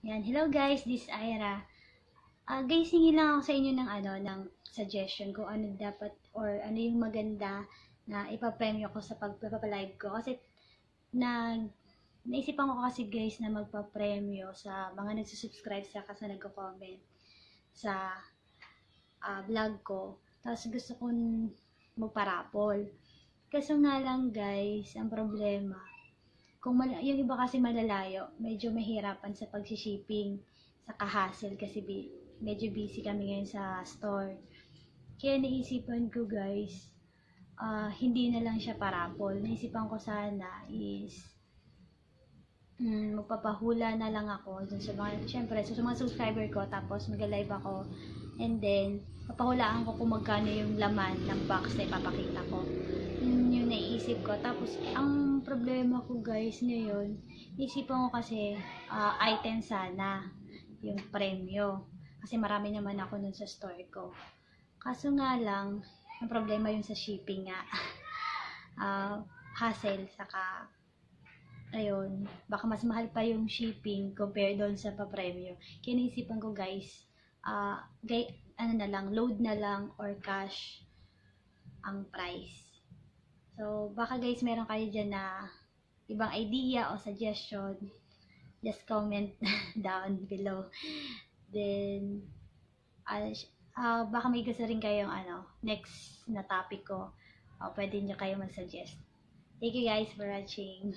Yan, hello guys, this is Ira. Guys, hingi lang ako sa inyo ng suggestion kung ano dapat or ano yung maganda na ipapremyo ko sa pagpapalive ko. Kasi naisipan ko kasi guys na magpapremyo sa mga nagsusubscribe sa kasi nagko-comment sa vlog ko. Tapos gusto kong magparapol. Kaso nga lang guys, ang problema, yung iba kasi malalayo, medyo mahirapan sa pag-shipping, sa hassle kasi medyo busy kami ngayon sa store. Kaya naisipan ko guys, hindi na lang siya parapol. Naisipan ko sana is magpapahula na lang ako dun sa mga, syempre, sa mga subscriber ko, tapos mag-live ako, and then papahulaan ko kung magkano yung laman ng box na ipapakita ko. Yun yung naisip ko. Tapos ang problema ko guys ngayon, isipan ko kasi item sana yung premyo, kasi marami naman ako nun sa store ko. Kaso nga lang, ang problema yung sa shipping nga. Hassle, saka ayun, baka mas mahal pa yung shipping compare doon sa papremyo. Kaya naisipan ko guys, load na lang or cash ang price. So, baka guys meron kayo dyan na ibang idea o suggestion, just comment down below. Then, baka may gusto rin kayong next na topic ko, pwede nyo kayo mag-suggest. Thank you guys for watching.